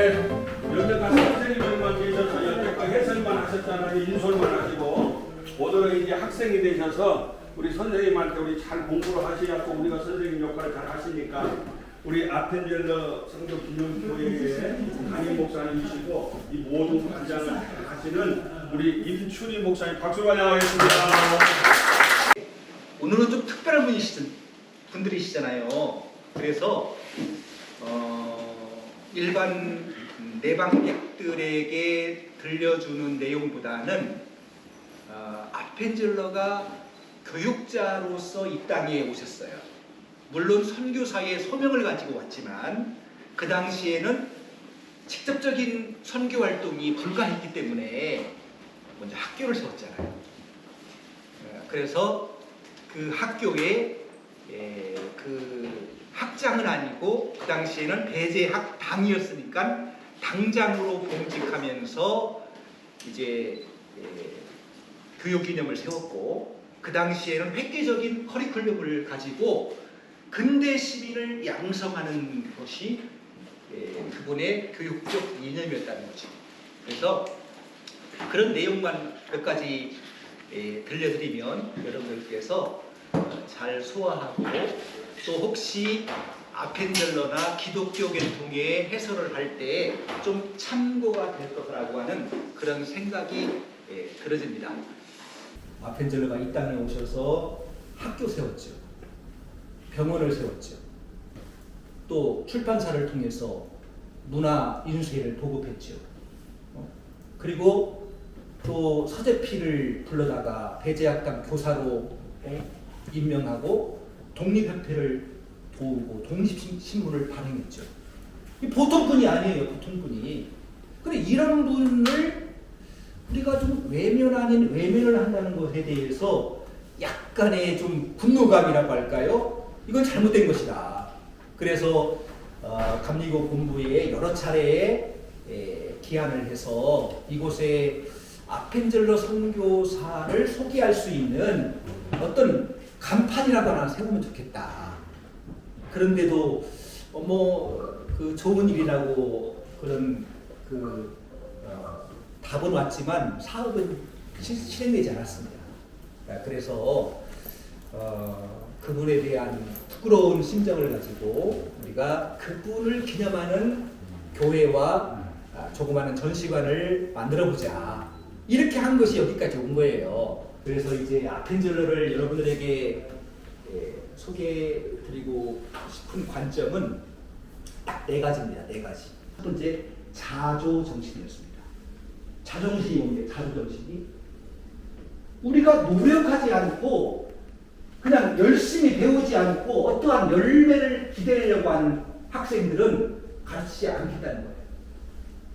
예, 여태까지 선생님들만 계셔서 여태까지 해설만 하셨잖아요. 인솔만 하시고 오늘은 이제 학생이 되셔서 우리 선생님한테 우리 잘 공부를 하셔갖고 우리가 선생님 역할을 잘 하시니까 우리 아펜젤러 성교 기념교회의 담임 목사님이시고 이 모든 관장을 하시는 우리 임춘희 목사님 박수 환영하겠습니다. 오늘은 좀 특별한 분들이시잖아요. 그래서 일반 내방객들에게 들려주는 내용보다는 아펜젤러가 교육자로서 이 땅에 오셨어요. 물론 선교사의 소명을 가지고 왔지만 그 당시에는 직접적인 선교 활동이 불가했기 때문에 먼저 학교를 세웠잖아요. 그래서 그 학교에 그 학장은 아니고 그 당시에는 배제학당이었으니까 당장으로 봉직하면서 이제 교육 개념을 세웠고 그 당시에는 획기적인 커리큘럼을 가지고 근대 시민을 양성하는 것이 그분의 교육적 이념이었다는 거죠. 그래서 그런 내용만 몇 가지 들려드리면 여러분들께서 잘 소화하고 또 혹시 아펜젤러나 기독교 계통의 해설을 할 때 좀 참고가 될 거라고 하는 그런 생각이 들어집니다. 아펜젤러가 이 땅에 오셔서 학교 세웠죠. 병원을 세웠죠. 또 출판사를 통해서 문화 인쇄를 보급했죠. 그리고 또 서재필을 불러다가 배제학당 교사로 임명하고 독립협회를 도우고 독립신문을 발행했죠. 보통 분이 아니에요. 보통 분이. 근데 이런 분을 우리가 좀 외면 아닌 외면을 한다는 것에 대해서 약간의 좀 분노감이라고 할까요? 이건 잘못된 것이다. 그래서 감리교 본부에 여러 차례 기한을 해서 이곳에 아펜젤러 선교사를 소개할 수 있는 어떤 간판이라도 하나 세우면 좋겠다. 그런데도 그 좋은 일이라고 그런 답은 왔지만 사업은 실행되지 않았습니다. 그래서 그분에 대한 부끄러운 심정을 가지고 우리가 그분을 기념하는 교회와 조그마한 전시관을 만들어보자. 이렇게 한 것이 여기까지 온 거예요. 그래서 이제 아펜젤러를 여러분들에게 소개해드리고 싶은 관점은 딱 4가지입니다. 4가지. 첫 번째, 자조정신이었습니다. 자존심이 뭡니까? 자조정신이 우리가 노력하지 않고 그냥 열심히 배우지 않고 어떠한 열매를 기대려고 하는 학생들은 가르치지 않겠다는 거예요.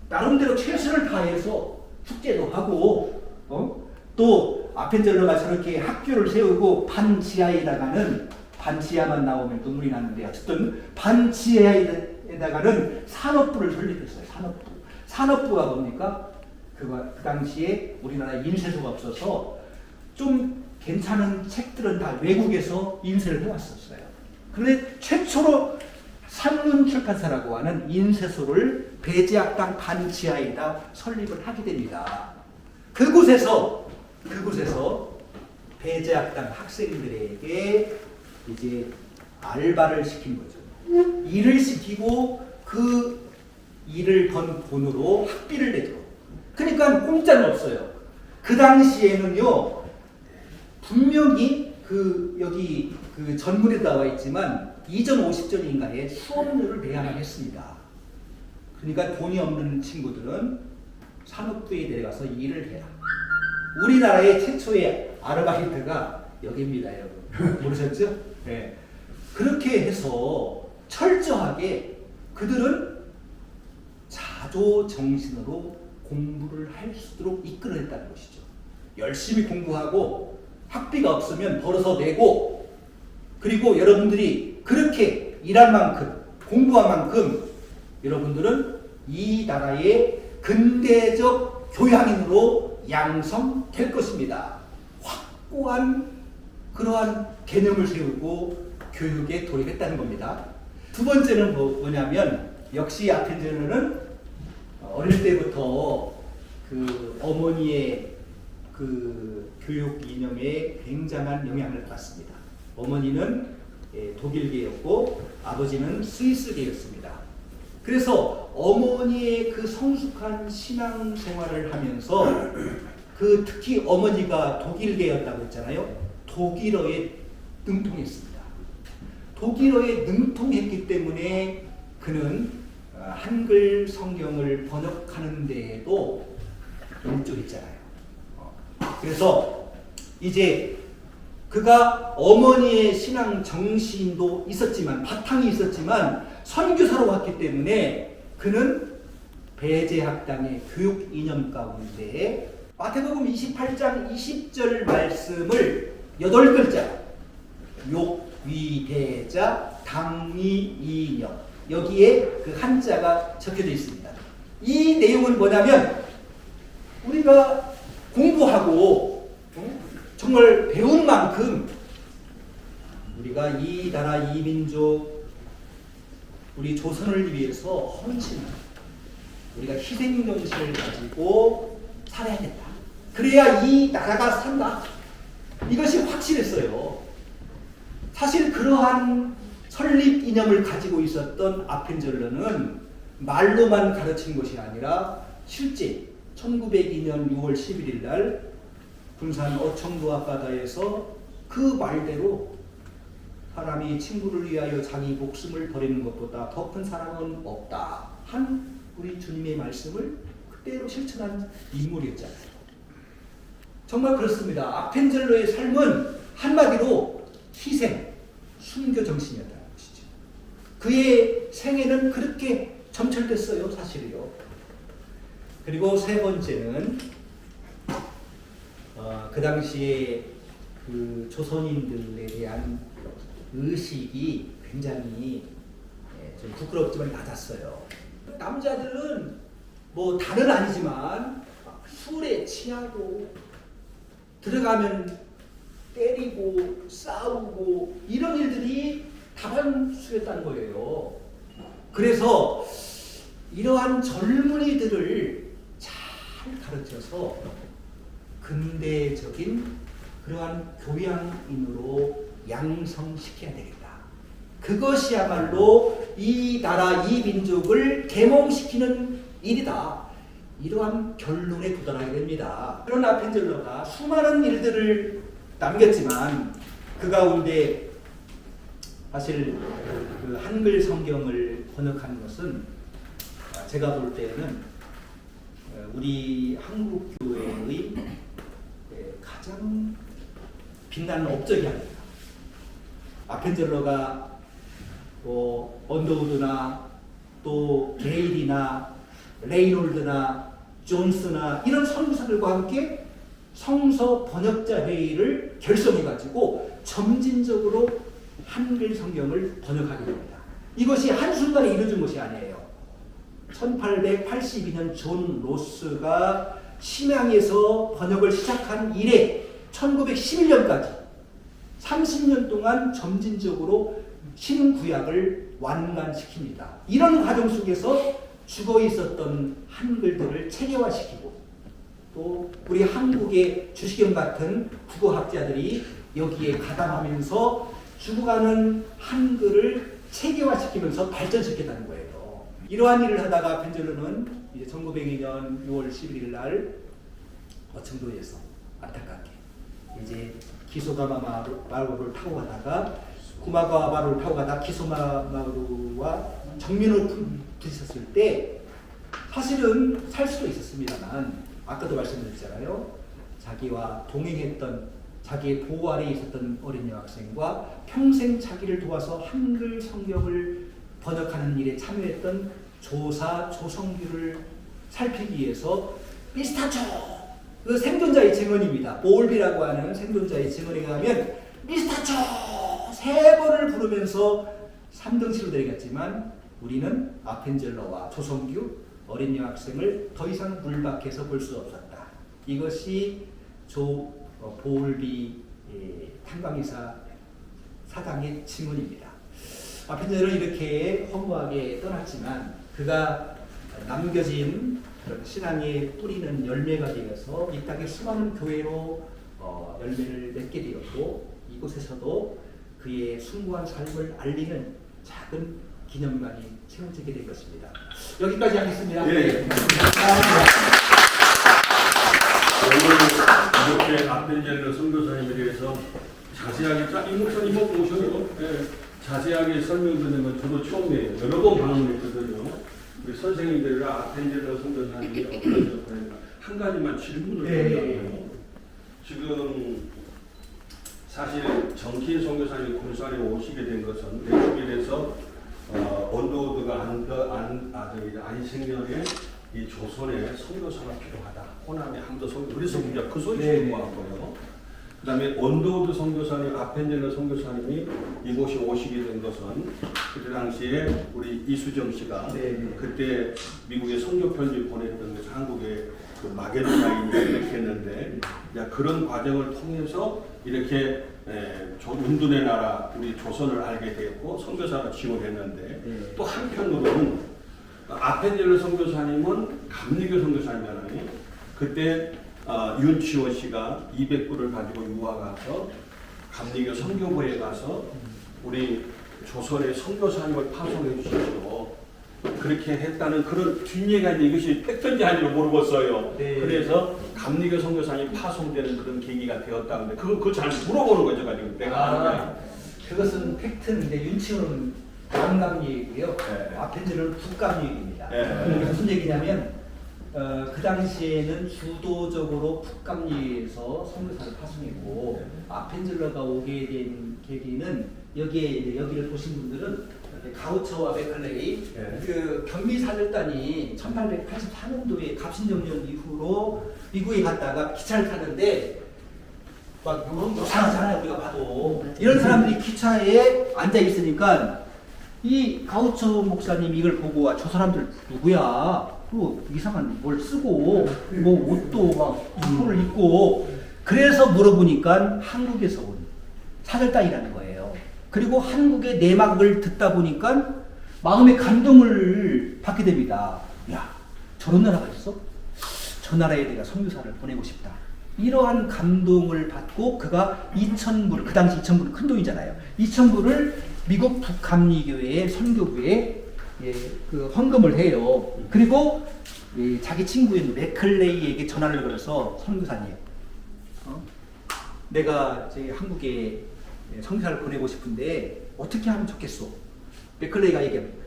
나름대로 최선을 다해서 숙제도 하고 또 아펜젤러가 저렇게 학교를 세우고 반지하에다가는 반지하만 나오면 눈물이 나는데 어쨌든 반지하에다가는 산업부를 설립했어요. 산업부가 뭡니까? 그 당시에 우리나라에 인쇄소가 없어서 좀 괜찮은 책들은 다 외국에서 인쇄를 해왔었어요. 그런데 최초로 산문 출판사라고 하는 인쇄소를 배제학당 반지하에다 설립을 하게 됩니다. 그곳에서 배제학당 학생들에게 이제 알바를 시킨 거죠. 일을 시키고 그 일을 번 돈으로 학비를 내죠. 그러니까 공짜는 없어요. 그 당시에는요, 분명히 여기 전문에 나와 있지만 이전 50전인가에 수업료를 내야만 했습니다. 그러니까 돈이 없는 친구들은 산업부에 내려가서 일을 해라. 우리나라의 최초의 아르바이트가 여기입니다, 여러분. 모르셨죠? 네. 그렇게 해서 철저하게 그들은 자조정신으로 공부를 할 수 있도록 이끌어냈다는 것이죠. 열심히 공부하고 학비가 없으면 벌어서 내고, 그리고 여러분들이 그렇게 일한 만큼 공부한 만큼 여러분들은 이 나라의 근대적 교양인으로 양성될 것입니다. 확고한 그러한 개념을 세우고 교육에 돌입했다는 겁니다. 두 번째는 뭐냐면 역시 아펜젤러는 어릴 때부터 그 어머니의 그 교육 이념에 굉장한 영향을 받았습니다. 어머니는 독일계였고 아버지는 스위스계였습니다. 그래서 어머니의 그 성숙한 신앙 생활을 하면서 그 특히 어머니가 독일계였다고 했잖아요. 독일어에 능통했습니다. 독일어에 능통했기 때문에 그는 한글 성경을 번역하는 데에도 일조했잖아요. 그래서 이제 그가 어머니의 신앙 정신도 있었지만 바탕이 있었지만 선교사로 왔기 때문에 그는 배제학당의 교육 이념 가운데 마태복음 28장 20절 말씀을 8글자 욕위대자 당위이념 여기에 그 한자가 적혀져 있습니다. 이 내용은 뭐냐면 우리가 공부하고 정말 배운 만큼 우리가 이 나라 이 민족 우리 조선을 위해서 헌신하고 우리가 희생 정신을 가지고 살아야겠다. 그래야 이 나라가 산다. 이것이 확실했어요. 사실 그러한 설립 이념을 가지고 있었던 아펜젤러는 말로만 가르친 것이 아니라 실제 1902년 6월 11일 날 군산 어청도 앞바다에서 그 말대로 사람이 친구를 위하여 자기 목숨을 버리는 것보다 더 큰 사랑은 없다 한 우리 주님의 말씀을 그대로 실천한 인물이었잖아요. 정말 그렇습니다. 아펜젤러의 삶은 한마디로 희생, 순교 정신이었다는 것이죠. 그의 생애는 그렇게 점철됐어요, 사실이요. 그리고 세 번째는 그 당시에 그 조선인들에 대한 의식이 굉장히 좀 부끄럽지만 낮았어요. 남자들은 뭐 다는 아니지만 술에 취하고 들어가면 때리고 싸우고 이런 일들이 다반수였다는 거예요. 그래서 이러한 젊은이들을 잘 가르쳐서 근대적인 그러한 교양인으로 양성시켜야 되겠다. 그것이야말로 이 나라 이 민족을 계몽시키는 일이다. 이러한 결론에 도달하게 됩니다. 그런 아펜젤러가 수많은 일들을 남겼지만 그 가운데 사실 그 한글 성경을 번역한 것은 제가 볼 때는 우리 한국 교회의 가장 빛나는 업적이 아닙니다. 아펜젤러가 언더우드나 또 게일이나 레이놀드나 존스나 이런 선교사들과 함께 성서 번역자 회의를 결성해가지고 점진적으로 한글 성경을 번역하게 됩니다. 이것이 한순간에 이루어진 것이 아니에요. 1882년 존 로스가 심양에서 번역을 시작한 이래 1911년까지 30년 동안 점진적으로 신구약을 완간시킵니다. 이런 과정 속에서 죽어 있었던 한글들을 체계화시키고 또 우리 한국의 주시경 같은 국어학자들이 여기에 가담하면서 죽어가는 한글을 체계화시키면서 발전시켰다는 거예요. 이러한 일을 하다가 아펜젤러는 이제 1902년 6월 11일 날 어청도에서 안타깝게 이제 기소가마마루를 타고 가다가 구마가마루를 타고 가다가 기소마마루와 정면으로 부딪혔을 때 사실은 살 수도 있었습니다만 아까도 말씀드렸잖아요. 자기와 동행했던 자기의 보호 아래에 있었던 어린 여학생과 평생 자기를 도와서 한글 성경을 번역하는 일에 참여했던 조사 조성규를 살피기 위해서 미스터조 그 생존자의 증언입니다. 보울비라고 하는 생존자의 증언에 의하면 미스터조 3번을 부르면서 3등시로 데려갔지만 우리는 아펜젤러와 조성규 어린 여학생을 더 이상 물 밖에서 볼 수 없었다. 이것이 보울비 탄광이사 사장의 증언입니다. 아펜젤러는 이렇게 허무하게 떠났지만 그가 남겨진 그런 신앙의 뿌리는 열매가 되어서 이 땅에 수많은 교회로 열매를 맺게 되었고 이곳에서도 그의 숭고한 삶을 알리는 작은 기념관이 세워지게 된 것입니다. 여기까지 하겠습니다. 예. 오늘 이렇게 아펜젤러 선교사님에 대해서 자세하게 이 목사님 모셔서 자세하게 설명드리는 건 저도 처음이에요. 여러 번 방문했거든요. 우리 선생님들이랑 아펜젤러 선교사님이 어떤 역할인가 한 가지만 질문을 드리자면 지금 사실 정기인 선교사님 군산에 오시게 된 것은 내주길에서 언더우드가 안생년에 이 조선에 선교사가 필요하다. 호남에 한도 선교. 그래서 우리가 그 소리 듣는 것 같고요. 그다음에 언더우드 선교사님, 아펜젤러 선교사님이 이곳에 오시게 된 것은 그때 당시에 우리 이수정 씨가 그때 미국에 선교 편지 보냈던 것이 한국에 그 마게도나인이 시작했는데 그런 과정을 통해서 이렇게 운둔의 나라 우리 조선을 알게 되었고 선교사가 지원했는데 또 한편으로는 아펜젤러 선교사님은 감리교 선교사님이잖아요. 그때 윤치호 씨가 200불을 가지고 유학 가서 감리교 선교부에 가서 우리 조선의 선교사님을 파송해 주십시오. 그렇게 했다는 그런 뒷얘기가 있는데 이것이 팩트인지 아닌지 모르겠어요. 그래서 감리교 선교사님 파송되는 그런 계기가 되었다는데 그거 잘 물어보는 거죠, 가지고 내가. 그것은 팩트인데 윤치호는 남감리이고요. 아펜젤러는 북감리입니다. 무슨 얘기냐면 그 당시에는 주도적으로 북감리에서 선교사를 파송했고 아펜젤러가 오게 된 계기는 여기를 보신 분들은 가우처와 맥클레이 그 경미사절단이 1884년도에 갑신정령 이후로 미국에 갔다가 기차를 타는데 막 요상하잖아요. 우리가 봐도 이런 사람들이 기차에 앉아 있으니까 이 가우처 목사님 이걸 보고 저 사람들 누구야? 그 이상한 뭘 쓰고 뭐 옷도 막 유포를 입고 그래서 물어보니까 한국에서 온 사절단이라는 거예요. 그리고 한국의 내막을 듣다 보니까 마음의 감동을 받게 됩니다. 야, 저런 나라가 있어? 저 나라에 내가 선교사를 보내고 싶다. 이러한 감동을 받고 그가 2,000불, 그 당시 2,000불은 큰 돈이잖아요. 2,000불을 미국 북감리교회 선교부에 그 헌금을 해요. 그리고 자기 친구인 맥클레이에게 전화를 걸어서 선교사님, 내가 한국에 선교사를 보내고 싶은데 어떻게 하면 좋겠소? 맥클레이가 얘기합니다.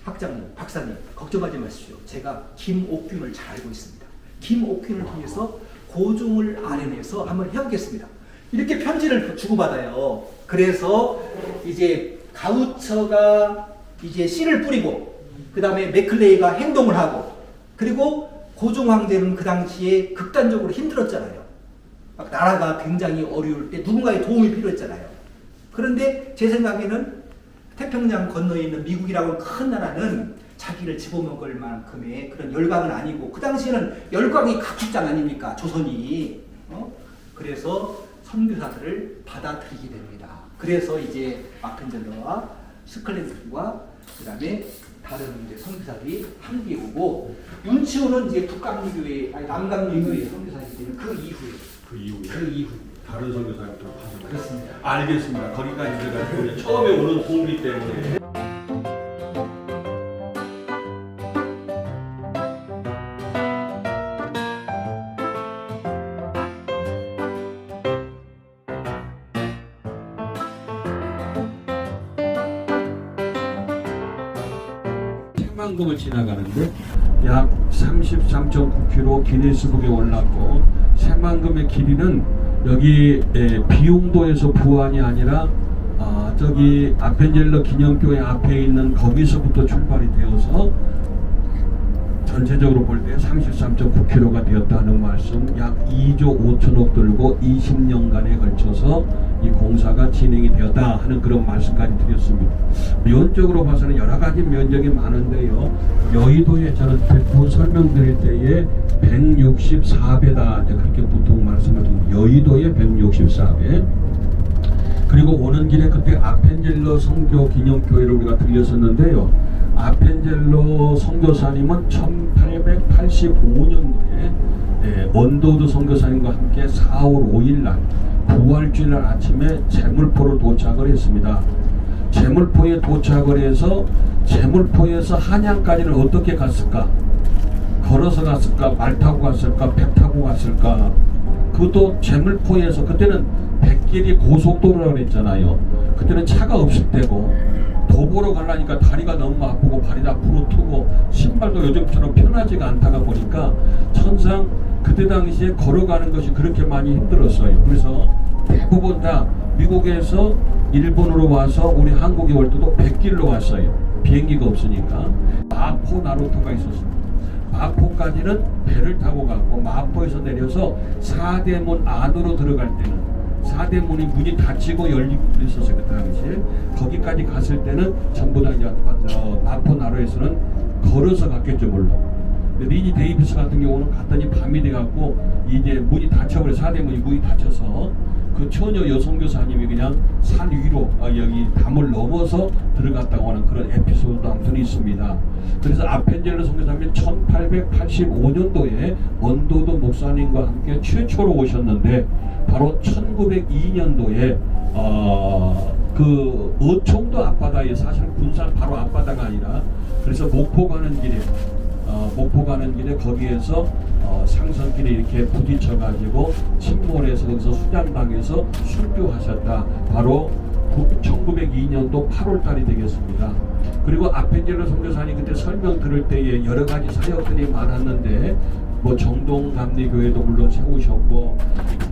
학장님, 박사님, 걱정하지 마십시오. 제가 김옥균을 잘 알고 있습니다. 김옥균을 통해서 고종을 아련해서 한번 해보겠습니다. 이렇게 편지를 주고받아요. 그래서 이제 가우처가 이제 씨를 뿌리고 그 다음에 맥클레이가 행동을 하고 그리고 고종 황제는 그 당시에 극단적으로 힘들었잖아요. 막 나라가 굉장히 어려울 때 누군가의 도움이 필요했잖아요. 그런데 제 생각에는 태평양 건너에 있는 미국이라고 큰 나라는 자기를 집어먹을 만큼의 그런 열강은 아니고 그 당시에는 열강이 각축장 아닙니까? 조선이. 그래서 선교사들을 받아들이게 됩니다. 그래서 이제 아펜젤러와 스컬랜드와 그 다음에 다른 이제 선교사들이 한국에 오고 윤치호는 이제 북감리교회 아니 남감리교회 선교사이기 때문에 그 이후에 다른 선교사님들 파송. 그렇습니다. 알겠습니다. 거기까지 들어가지고 처음에 오는 공기 때문에. 새만금을 지나가는데 약 33.9km 기네스북에 올랐고 새만금의 길이는 여기 비용도에서 부안이 아니라 저기 아펜젤러 기념교회 앞에 있는 거기서부터 출발이 되어서 전체적으로 볼 때 33.9km가 되었다는 말씀, 약 2조 5천억 들고 20년간에 걸쳐서 이 공사가 진행이 되었다 하는 그런 말씀까지 드렸습니다. 면적으로 봐서는 여러 가지 면적이 많은데요. 여의도에 저는 대부분 설명드릴 때에 164배다 그렇게 보통 말씀을 드립니다. 여의도에 164배. 그리고 오는 길에 그때 아펜젤러 선교 기념교회를 우리가 들렸었는데요. 아펜젤로 선교사님은 1885년도에 원도드 선교사님과 함께 4월 5일 날 부활주일 날 아침에 제물포로 도착을 했습니다. 제물포에 도착을 해서 제물포에서 한양까지는 어떻게 갔을까? 걸어서 갔을까? 말 타고 갔을까? 배 타고 갔을까? 그것도 제물포에서, 그때는 백길이 고속도로라고 그랬잖아요. 그때는 차가 없을 때고, 도보로 가려니까 다리가 너무 아프고 발이 다 부러뜨고 신발도 요즘처럼 편하지가 않다가 보니까 천상 그때 당시에 걸어가는 것이 그렇게 많이 힘들었어요. 그래서 대부분 다 미국에서 일본으로 와서 우리 한국에 올 때도 백길로 왔어요. 비행기가 없으니까. 마포 나루터가 있었습니다. 마포까지는 배를 타고 갔고, 마포에서 내려서 사대문 안으로 들어갈 때는 사대문이 문이 닫히고 열리고 그랬었어요. 그 당시에 거기까지 갔을 때는 전부 다 이제 마포 나루에서는 걸어서 갔겠죠 물론. 리니 데이비스 같은 경우는 갔더니 밤이 돼갖고 이제 문이 닫혀버려. 사대문이 문이 닫혀서 그 처녀 여성교사님이 그냥 산 위로 여기 담을 넘어서 들어갔다고 하는 그런 에피소드도 아무튼 있습니다. 그래서 아펜젤로 선교사님이 1885년도에 원도드 목사님과 함께 최초로 오셨는데, 바로 1902년도에 그 어촌도 앞바다에, 사실 군산 바로 앞바다가 아니라, 그래서 목포 가는 길에 거기에서 상선길에 이렇게 부딪혀가지고 침몰해서 거기서 수장당해서 순교하셨다. 바로 1902년도 8월달이 되겠습니다. 그리고 아펜젤로 선교사님 그때 설명 들을 때에 여러 가지 사역들이 많았는데, 뭐 정동감리교회도 물론 세우셨고,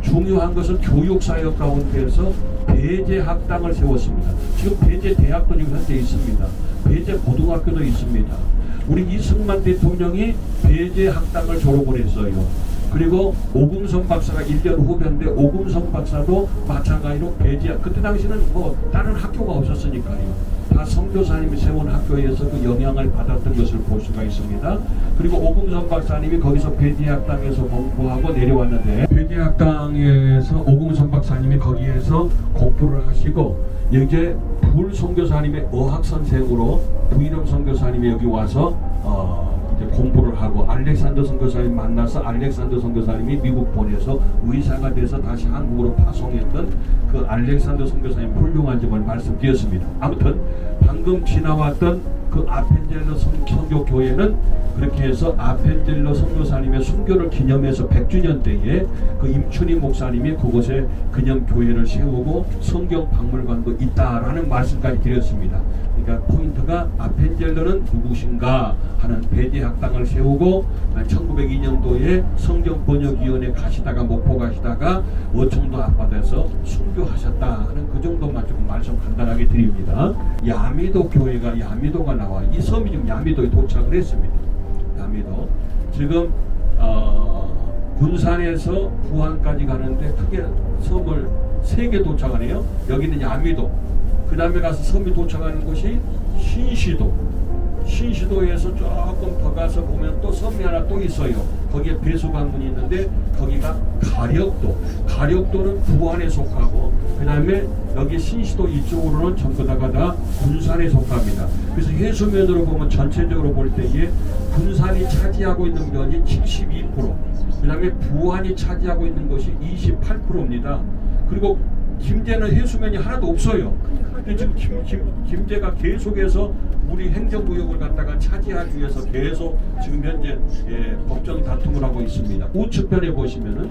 중요한 것은 교육사역 가운데서 배제학당을 세웠습니다. 지금 배제대학도 지금 현재 있습니다. 배제고등학교도 있습니다. 우리 이승만 대통령이 배제학당을 졸업을 했어요. 그리고 오금선 박사가 1년 후배인데, 오금선 박사도 마찬가지로 배제학, 그때 당시는 뭐 다른 학교가 없었으니까요. 다 선교사님이 세운 학교에서 그 영향을 받았던 것을 볼 수가 있습니다. 그리고 오금선 박사님이 거기서 배제학당에서 공부하고 내려왔는데, 배제학당에서 오금선 박사님이 거기에서 공부를 하시고, 이제 불 선교사님의 어학 선생으로 부이름 선교사님이 여기 와서 이제 공부를 하고, 알렉산더 선교사님 만나서 알렉산더 선교사님이 미국 보내서 의사가 돼서 다시 한국으로 파송했던 그 알렉산더 선교사님 훌륭한 점을 말씀드렸습니다. 아무튼 방금 지나왔던 그 아펜젤러 선교교회는 그렇게 해서 아펜젤러 선교사님의 순교를 기념해서 100주년 때에 그 임춘희 목사님이 그곳에 기념교회를 세우고 성경 박물관도 있다라는 말씀까지 드렸습니다. 그러니까 포인트가 아펜젤러는 누구신가 하는 배제학당을 세우고, 1902년도에 성경번역위원회 가시다가 목포 가시다가 어촌도 앞바다에서 순교하셨다 하는 그 정도만 조금 말씀 간단하게 드립니다. 야미도 교회가, 야미도가 나와. 이 섬이 지금 야미도에 도착을 했습니다. 야미도 지금 군산에서 부안까지 가는데 크게 섬을 3개 도착하네요. 여기는 야미도, 그 다음에 가서 섬이 도착하는 곳이 신시도, 신시도에서 조금 더 가서 보면 또 섬이 하나 또 있어요. 거기에 배수관문이 있는데 거기가 가력도, 가력도는 부안에 속하고, 그 다음에 여기 신시도 이쪽으로는 전부 다가 다 군산에 속합니다. 그래서 해수면으로 보면 전체적으로 볼 때에 군산이 차지하고 있는 면이 72%, 그 다음에 부안이 차지하고 있는 것이 28%입니다. 그리고 김제는 해수면이 하나도 없어요. 근데 지금 김제가 계속해서 우리 행정구역을 갖다가 차지하기 위해서 계속 지금 현재 법정 다툼을 하고 있습니다. 우측편에 보시면은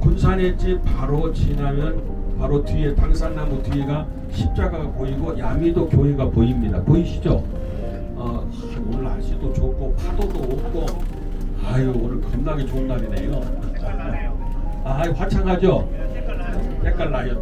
군산의 집 바로 지나면 바로 뒤에 당산나무 뒤에가 십자가가 보이고 야미도 교회가 보입니다. 보이시죠? 오늘 날씨도 좋고 파도도 없고, 아유 오늘 겁나게 좋은 날이네요. 화창하죠? 색깔 나요.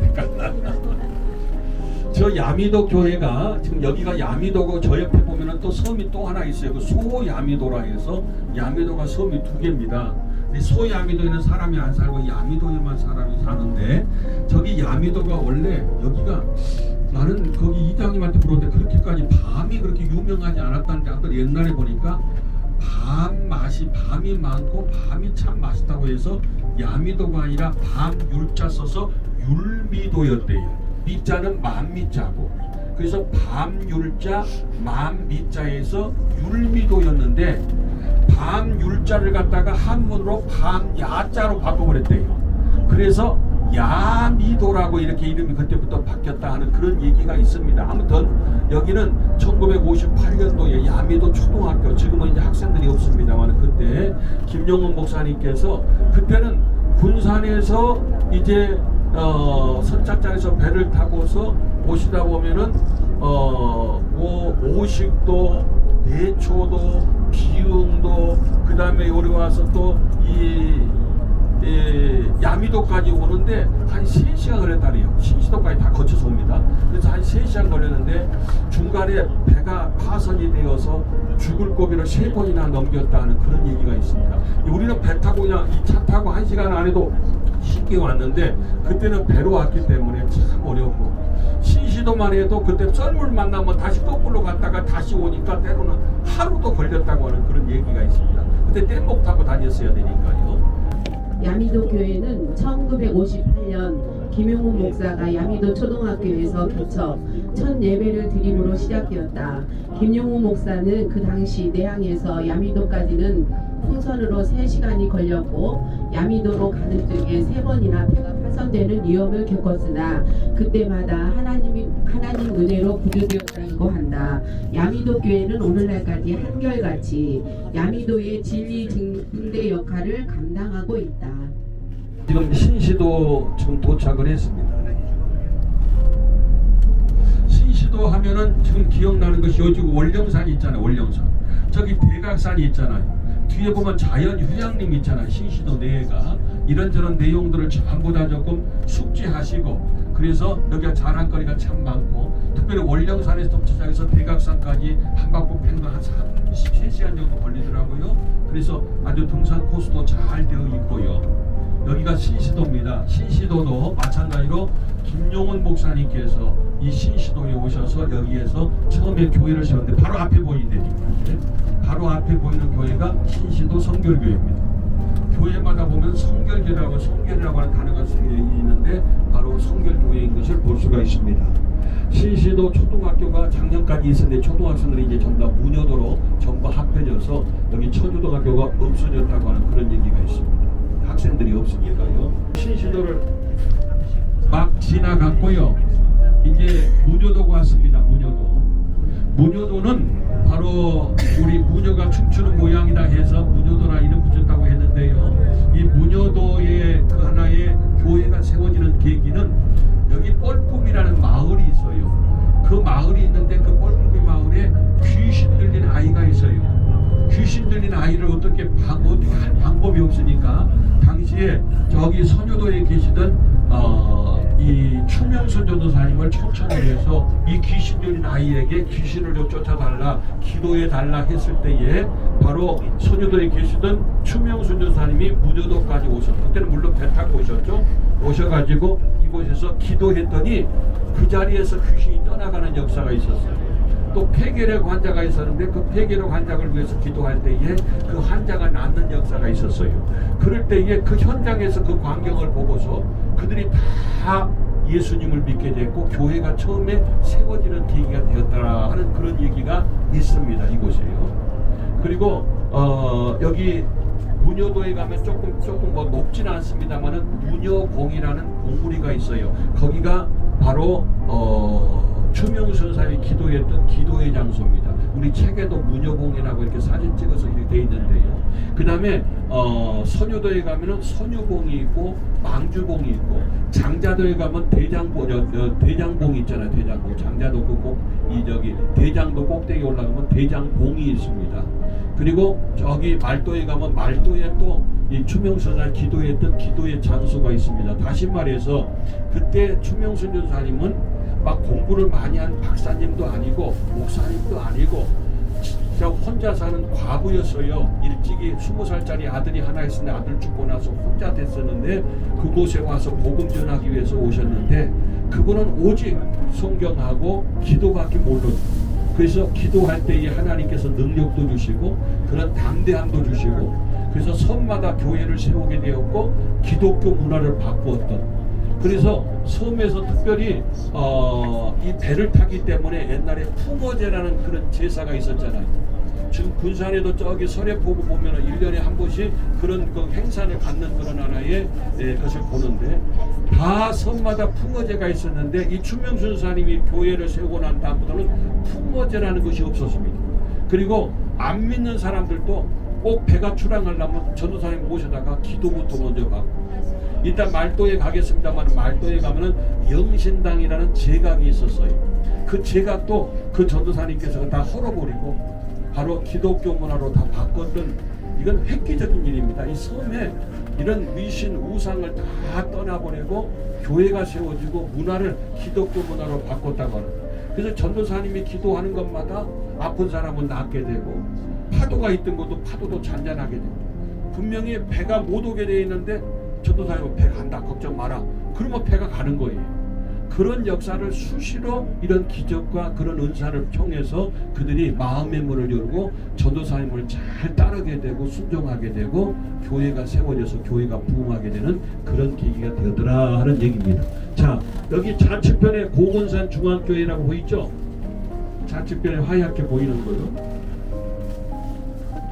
저 야미도 교회가 지금 여기가 야미도고, 저 옆에 보면은 또 섬이 또 하나 있어요. 그 소야미도라 해서 야미도가 섬이 2개입니다. 소야미도에는 사람이 안 살고 야미도에만 사람이 사는데, 저기 야미도가 원래 여기가, 나는 거기 이장님한테 물었는데 그렇게까지 밤이 그렇게 유명하지 않았다는데, 아까 옛날에 보니까 밤이 많고 밤이 참 맛있다고 해서 야미도가 아니라 밤 율자 써서 율미도였대요. 미자는 만미자고 그래서 밤율자 만미자에서 율미도였는데 밤율자를 갖다가 한문으로 밤야자로 바꿔버렸대요. 그래서 야미도라고 이렇게 이름이 그때부터 바뀌었다 하는 그런 얘기가 있습니다. 아무튼 여기는 1958년도에 야미도 초등학교, 지금은 이제 학생들이 없습니다만 그때 김용훈 목사님께서 그때는 군산에서 이제 선착장에서 배를 타고서 오시다 보면은 뭐 오식도, 내초도, 기흥도, 그 다음에 여기 와서 또 야미도까지 오는데 한 3시간 걸렸다네요. 신시도까지 다 거쳐서 옵니다. 그래서 한 3시간 걸렸는데 중간에 배가 파손이 되어서 죽을 고비를 3번이나 넘겼다는 그런 얘기가 있습니다. 우리는 배 타고 그냥 이 차 타고 1시간 안에도 쉽게 왔는데 그때는 배로 왔기 때문에 참 어렵고, 신시도만 해도 그때 썰물 만나면 다시 거꾸로 갔다가 다시 오니까 때로는 하루도 걸렸다고 하는 그런 얘기가 있습니다. 그때 뗏목 타고 다녔어야 되니까요. 야미도 교회는 1958년 김용훈 목사가 야미도 초등학교에서 개척 첫 예배를 드림으로 시작되었다. 김용훈 목사는 그 당시 내항에서 야미도까지는 풍선으로 3시간이 걸렸고 야미도로 가는 중에 3번이나 배가 파손되는 위험을 겪었으나 그때마다 하나님 은혜로 구조되었다고 한다. 야미도 교회는 오늘날까지 한결같이 야미도의 진리 증대 역할을 감당하고 있다. 지금 신시도 지금 도착을 했습니다. 신시도 하면은 지금 기억나는 것이 여기 월령산이 있잖아요. 월령산. 저기 대각산이 있잖아요. 뒤에 보면 자연휴양림 있잖아요. 신시도 내가 이런저런 내용들을 전부 다 조금 숙지하시고, 그래서 여기가 자랑거리가 참 많고, 특별히 월령산에서 시작해서 대각산까지 한 바퀴 뺑도 한 33시간 정도 걸리더라고요. 그래서 아주 등산 코스도 잘 되어 있고요. 여기가 신시도입니다. 신시도도 마찬가지로 김용훈 목사님께서 이 신시도에 오셔서 여기에서 처음에 교회를 세웠는데 바로 앞에 보이는데, 바로 앞에 보이는 교회가 신시도 성결교회입니다. 교회마다 보면 성결교라고 성결이라고 하는 단어가 있는데 바로 성결교회인 것을 볼 수가 있습니다. 신시도 초등학교가 작년까지 있었는데 초등학생들이 이제 전부 다 무녀도로 전부 합해져서 여기 천주도학교가 없어졌다고 하는 그런 얘기가 있습니다. 학생들이 없으니까요. 신시도를 막 지나갔고요. 이제 무녀도가 왔습니다. 무녀도는 바로 우리 무녀가 춤추는 모양이다 해서 무녀도라 이름 붙였다고 했는데요. 이 무녀도의 그 하나의 교회가 세워지는 계기는 여기 뻘꿈이라는 마을이 있어요. 그 마을이 있는데 그 뻘꿈이 마을에 귀신 들린 아이가 있어요. 귀신 들린 아이를 어떻게 할 방법이 없으니까 당시에 저기 선유도에 계시던 이 추명선 전도사님을 초청을 해서 이 귀신 들린 아이에게 귀신을 좀 쫓아달라, 기도해달라 했을 때에 바로 선유도에 계시던 추명선 전도사님이 무녀도까지 오셨어요. 그때는 물론 배 타고 오셨죠. 오셔가지고 이곳에서 기도했더니 그 자리에서 귀신이 떠나가는 역사가 있었어요. 또 폐결핵 환자가 있었는데 그 폐결핵 환자를 위해서 기도할 때에 그 환자가 낫는 역사가 있었어요. 그럴 때에 그 현장에서 그 광경을 보고서 그들이 다 예수님을 믿게 됐고 교회가 처음에 세워지는 계기가 되었다 하는 그런 얘기가 있습니다. 이곳에요. 그리고 여기 무녀도에 가면 조금 뭐 높지는 않습니다만은 무녀공이라는 공구리가 있어요. 거기가 바로 추명선 사님이 기도했던 기도의 장소입니다. 우리 책에도 무녀공이라고 이렇게 사진 찍어서 이렇게 돼 있는데요. 그 다음에 선유도에 가면은 선유봉이 있고 망주봉이 있고, 장자도에 가면 대장봉이 있잖아요. 대장봉. 장자도 대장도 꼭대기 올라가면 대장봉이 있습니다. 그리고 저기 말도에 가면 말도에 또 이 추명선을 기도했던 기도의 장소가 있습니다. 다시 말해서 그때 추명선 전사님은 막 공부를 많이 한 박사님도 아니고 목사님도 아니고 진짜 혼자 사는 과부였어요. 일찍이 20살짜리 아들이 하나 있었는데 아들 죽고 나서 혼자 됐었는데 그곳에 와서 복음 전하기 위해서 오셨는데 그분은 오직 성경하고 기도밖에 모르는, 그래서 기도할 때에 하나님께서 능력도 주시고 그런 담대함도 주시고, 그래서 섬마다 교회를 세우게 되었고 기독교 문화를 바꾸었던, 그래서 섬에서 특별히 이 배를 타기 때문에 옛날에 풍어제라는 그런 제사가 있었잖아요. 지금 군산에도 저기 설해포구 보면은 1년에 한 번씩 그런 그 행사를 갖는 그런 하나의 것을 보는데, 다 섬마다 풍어제가 있었는데 이 추명순 스님이 교회를 세우고 난 다음부터는 풍어제라는 것이 없었습니다. 그리고 안 믿는 사람들도 꼭 배가 출항하려면 전도사님 모셔다가 기도부터 먼저 가고, 일단 말도에 가겠습니다만 말도에 가면은 영신당이라는 제각이 있었어요. 그 제각도 그 전도사님께서 다 헐어버리고 바로 기독교 문화로 다 바꿨던, 이건 획기적인 일입니다. 이 섬에 이런 위신 우상을 다 떠나보내고 교회가 세워지고 문화를 기독교 문화로 바꿨다고 하는. 그래서 전도사님이 기도하는 것마다 아픈 사람은 낫게 되고, 파도가 있던 것도 파도도 잔잔하게 되고, 분명히 배가 못 오게 되어 있는데 전도사님은 배 간다 걱정 마라 그러면 배가 가는 거예요. 그런 역사를 수시로 이런 기적과 그런 은사를 통해서 그들이 마음의 문을 열고 전도사님을 잘 따르게 되고 순종하게 되고 교회가 세워져서 교회가 부흥하게 되는 그런 계기가 되더라 하는 얘기입니다. 자, 여기 좌측편에 고군산 중앙교회라고 보이죠? 좌측편에 하얗게 보이는 거요.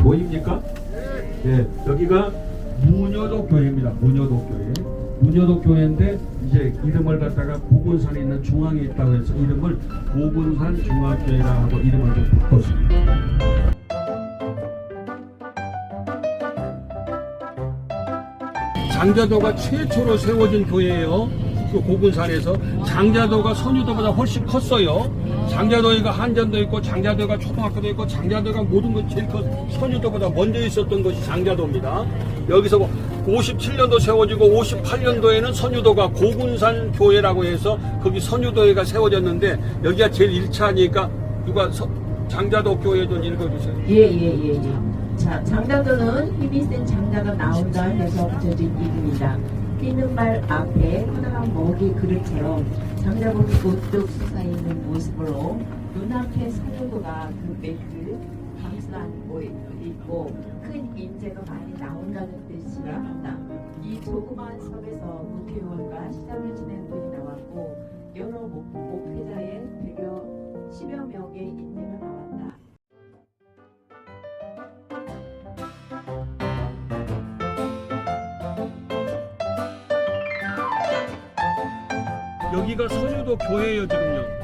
보입니까? 네, 여기가 문여도 교회입니다. 문여도 교회. 문여도 교회인데 이제 이름을 갖다가 고군산에 있는 중앙에 있다고 해서 이름을 고군산 중앙교회라 하고 이름을 좀 바꿨습니다. 장자도가 최초로 세워진 교회예요. 그 고군산에서 장자도가 선유도보다 훨씬 컸어요. 장자도가 한전도 있고 장자도가 초등학교도 있고 장자도가 모든 것 제일 커 선유도보다 먼저 있었던 것이 장자도입니다. 여기서 57년도 세워지고 58년도에는 선유도가 고군산 교회라고 해서 거기 선유도회가 세워졌는데 여기가 제일 1차니까 누가 장자도 교회 좀 읽어주세요. 예. 자, 장자도는 힘이 센 장자가 나온다 해서 붙여진 이름이다. 뛰는 말 앞에 커다란 먹이 그릇처럼 장자복이 우뚝 솟아있는 모습으로 눈앞에 선유도가 그 맥을 감싸안고 있고 큰 인재가 많이 나온다는 뜻이라 한다. 이 조그마한 섬에서 국회의원과 시장을 지낸 분이 나왔고 여러 목회자의 10여 명의 인재가 나왔다. 여기가 선유도 교회예요 지금요.